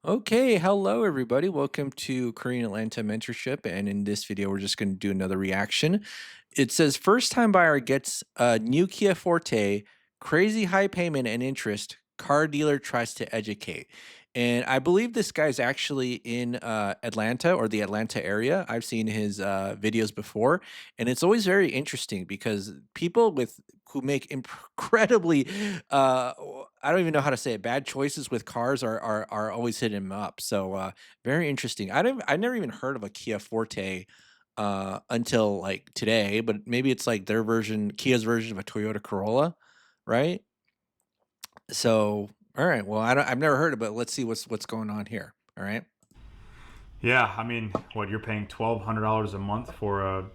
Okay, hello everybody. Welcome to Korean Atlanta Mentorship. And in this video, we're just going to do another reaction. It says first time buyer gets a new Kia Forte, crazy high payment and interest. Car dealer tries to educate. And I believe this guy's actually in Atlanta or the Atlanta area. I've seen his videos before, and it's always very interesting because people with who make incredibly I don't even know how to say it, bad choices with cars are always hitting him up. So very interesting. I never even heard of a Kia Forte until like today, but maybe it's like their version, Kia's version of a Toyota Corolla, right? So all right, well I've never heard of it. Let's see what's going on here. All right. Yeah, I mean, what you're paying $1,200 a month for a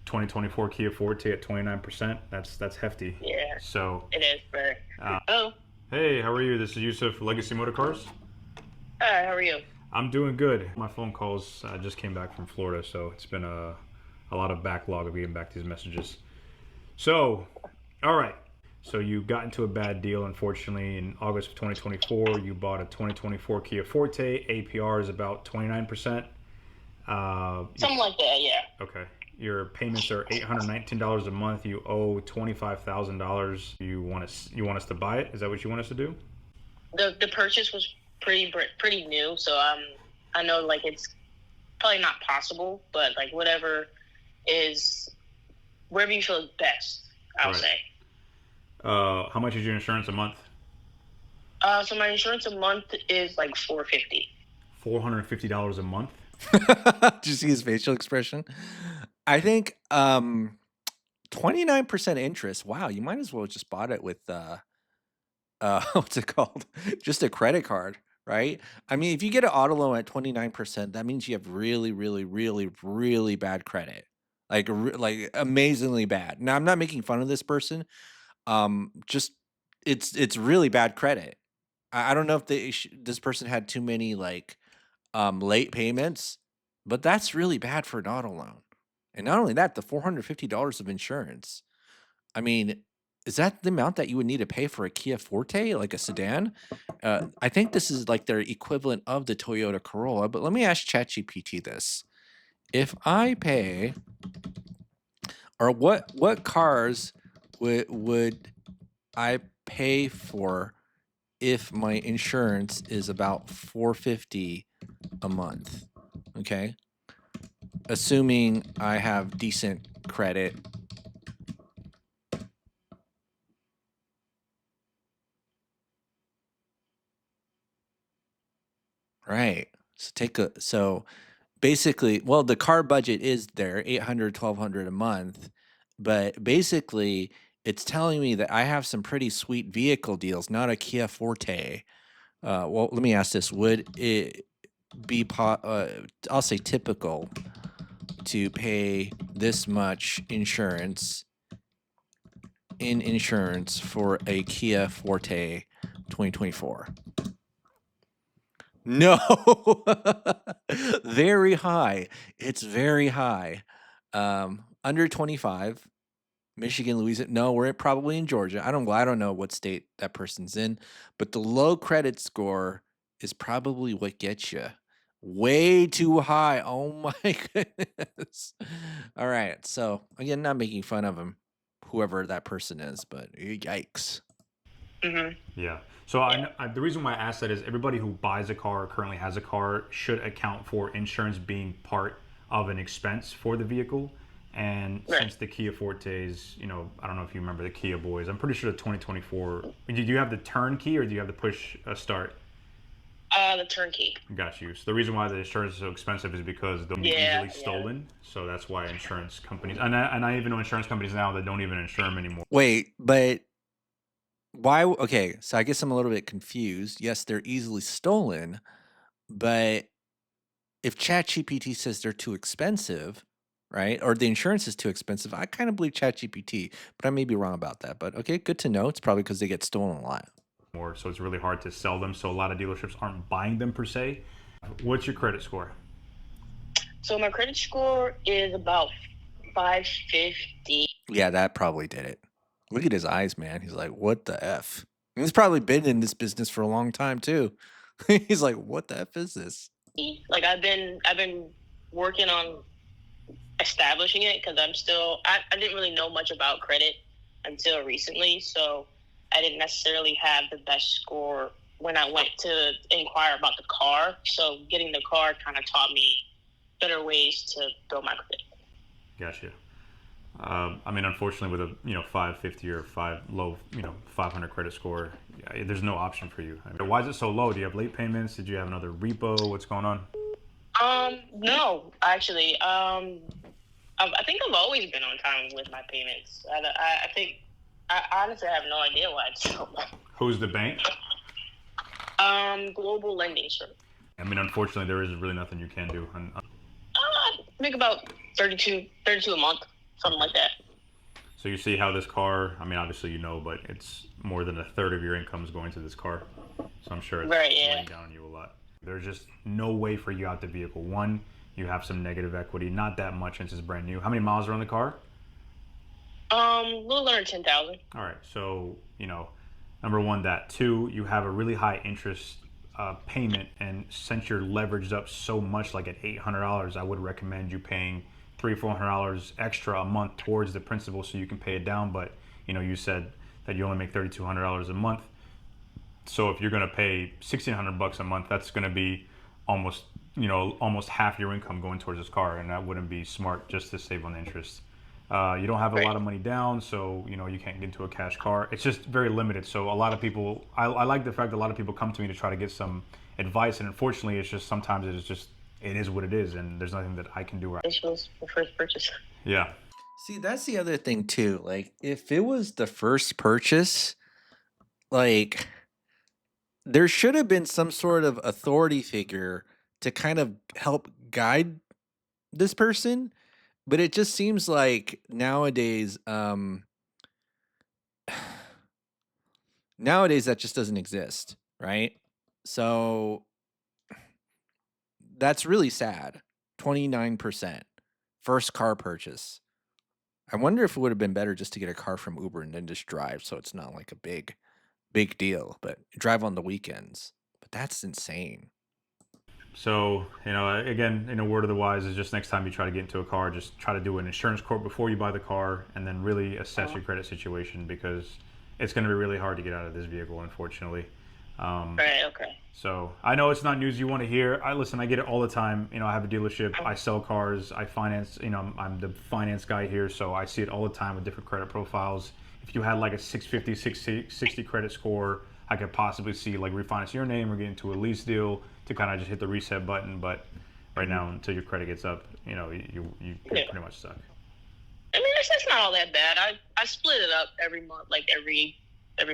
2024 Kia Forte at 29%. That's hefty. Yeah, So, it is for. uh, Oh, hey, how are you? This is Yusuf, Legacy Motor Cars. hi, how are you? I'm doing good. My phone calls just came back from Florida, so it's been a lot of backlog of getting back these messages. So, all right. So you got into a bad deal, unfortunately, in August of 2024. You bought a 2024 Kia Forte. APR is about 29%. Something like that, yeah. Okay. Your payments are $819 a month. You owe $25,000. You want us to buy it? Is that what you want us to do? The purchase was pretty new, so I know like it's probably not possible, but like is wherever you feel is best, I'll Right. say. How much is your insurance a month? So my insurance a month is like $450. $450 a month. Did you see his facial expression? I think 29% interest. Wow, you might as well just bought it with what's it called? Just a credit card, right? I mean, if you get an auto loan at 29%, that means you have really, really, really, really bad credit. Like amazingly bad. Now, I'm not making fun of this person. Just it's really bad credit. I don't know if this person had too many like late payments, but that's really bad for an auto loan. And not only that, the $450 of insurance. I mean, is that the amount that you would need to pay for a Kia Forte, like a sedan? I think this is like their equivalent of the Toyota Corolla. But let me ask ChatGPT this: if I pay, or what cars would I pay for if my insurance is about 450 a month? Okay, assuming I have decent credit. Right. So basically, well, the car budget is there, 800, 1,200 a month, but basically it's telling me that I have some pretty sweet vehicle deals, not a Kia Forte. Well, let me ask this. Would it be I'll say typical to pay this much insurance for a Kia Forte 2024? No. Very high. It's very high. Under 25, Michigan, Louisiana. No, we're probably in Georgia. I don't know what state that person's in, but the low credit score is probably what gets you way too high. Oh my goodness. All right. So, again, not making fun of him, whoever that person is, but yikes. Mhm. Yeah. So the reason why I asked that is everybody who buys a car or currently has a car should account for insurance being part of an expense for the vehicle. And Right. since the Kia Fortes, I don't know if you remember the Kia Boys. I'm pretty sure the 2024. Do you have the turnkey or do you have the push start? The turnkey. Got you. So the reason why the insurance is so expensive is because they'll be Yeah, easily yeah. stolen. So that's why insurance companies, and I even know insurance companies now that don't even insure them anymore. Wait, but why? Okay, so I guess I'm a little bit confused. Yes, they're easily stolen, but if ChatGPT says they're too expensive, right? Or the insurance is too expensive, I kind of believe ChatGPT, but I may be wrong about that. But okay, good to know. It's probably because they get stolen a lot. So it's really hard to sell them. So a lot of dealerships aren't buying them per se. What's your credit score? So my credit score is about 550. Yeah, that probably did it. Look at his eyes, man. He's like, what the F? And he's probably been in this business for a long time too. He's like, "What the F is this?" Like I've been working on establishing it because I didn't really know much about credit until recently, so I didn't necessarily have the best score when I went to inquire about the car. So getting the car kind of taught me better ways to build my credit. Gotcha. I mean, unfortunately, with a 550 or 500 credit score, there's no option for you. I mean, why is it so low? Do you have late payments? Did you have another repo? What's going on? No, actually, I think I've always been on time with my payments. I think I honestly have no idea why it's so low. Who's the bank? Global lending, sir. I mean, unfortunately, there is really nothing you can do. I make about 32 a month, something like that. So you see how this car, I mean, obviously but it's more than a third of your income is going to this car. So I'm sure it's Right, yeah. weighing down on you a lot. There's just no way for you out the vehicle. One, you have some negative equity, not that much since it's brand new. How many miles are on the car? A little under 10,000. All right. So, number one, that. Two, you have a really high interest payment. And since you're leveraged up so much, like at $800, I would recommend you paying $300-400 extra a month towards the principal so you can pay it down. But, you said that you only make $3,200 a month. So if you're going to pay $1,600 a month, that's going to be almost, almost half your income going towards this car. And that wouldn't be smart just to save on the interest. You don't have a lot of money down, so you can't get into a cash car. It's just very limited. So a lot of people, I like the fact that a lot of people come to me to try to get some advice, and unfortunately, it's just sometimes it is what it is, and there's nothing that I can do. This was the first purchase. Yeah. See, that's the other thing too. Like, if it was the first purchase, like, there should have been some sort of authority figure to kind of help guide this person, but it just seems like nowadays that just doesn't exist, right? So that's really sad. 29% first car purchase. I wonder if it would have been better just to get a car from Uber and then just drive so it's not like a big deal, but drive on the weekends. But that's insane. So, again, word of the wise is just next time you try to get into a car, just try to do an insurance quote before you buy the car and then really assess your credit situation because it's going to be really hard to get out of this vehicle, unfortunately. Right, okay. So I know it's not news you want to hear. I get it all the time. I have a dealership. I sell cars. I finance. I'm the finance guy here, so I see it all the time with different credit profiles. If you had like a 650, 660 credit score, I could possibly see like refinance your name or get into a lease deal to kind of just hit the reset button. But right now, until your credit gets up, you're pretty much stuck. I mean, it's not all that bad. I split it up every month, like every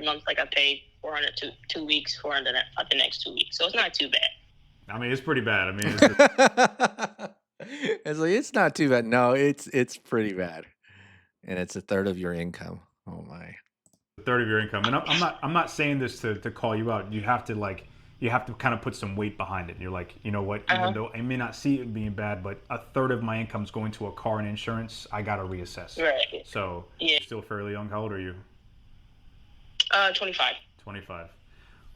month, like I pay 400 2 weeks, 400 the next 2 weeks. So it's not too bad. I mean, it's pretty bad. I mean, it's like it's not too bad. No, it's pretty bad, and it's a third of your income. Oh my, a third of your income. And I'm not saying this to call you out. You have to kind of put some weight behind it. You're like, you know what? Even though I may not see it being bad, but a third of my income is going to a car and insurance. I got to reassess. Right. So yeah. You're still fairly young. How old are you? 25. 25.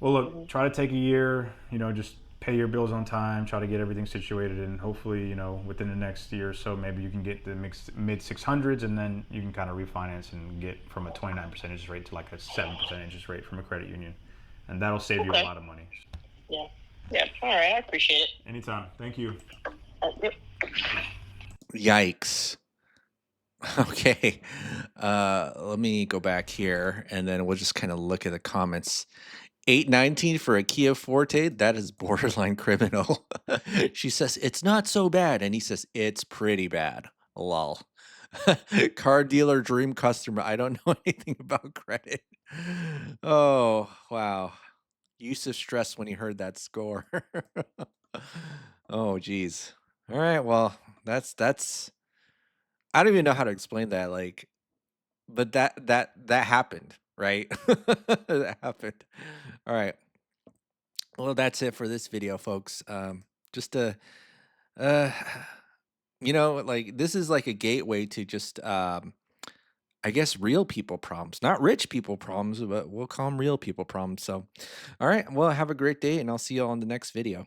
Well, look, try to take a year, just pay your bills on time, try to get everything situated, and hopefully, within the next year or so, maybe you can get the mid 600s, and then you can kind of refinance and get from a 29% interest rate to like a 7% interest rate from a credit union. And that'll save you a lot of money. Yeah. Yeah. All right. I appreciate it. Anytime. Thank you. Yep. Yikes. Okay. Let me go back here and then we'll just kind of look at the comments. 819 for a Kia Forte. That is borderline criminal. She says it's not so bad. And he says it's pretty bad. Lol. Car dealer dream customer. I don't know anything about credit. Oh, wow. Yusuf stressed when he heard that score. Oh, geez. All right. Well, that's I don't even know how to explain that. Like, but that happened, right? That happened. All right. Well, that's it for this video, folks. Just to, uh, like this is like a gateway to just I guess real people problems, not rich people problems, but we'll call them real people problems. So, all right. Well, have a great day, and I'll see you on the next video.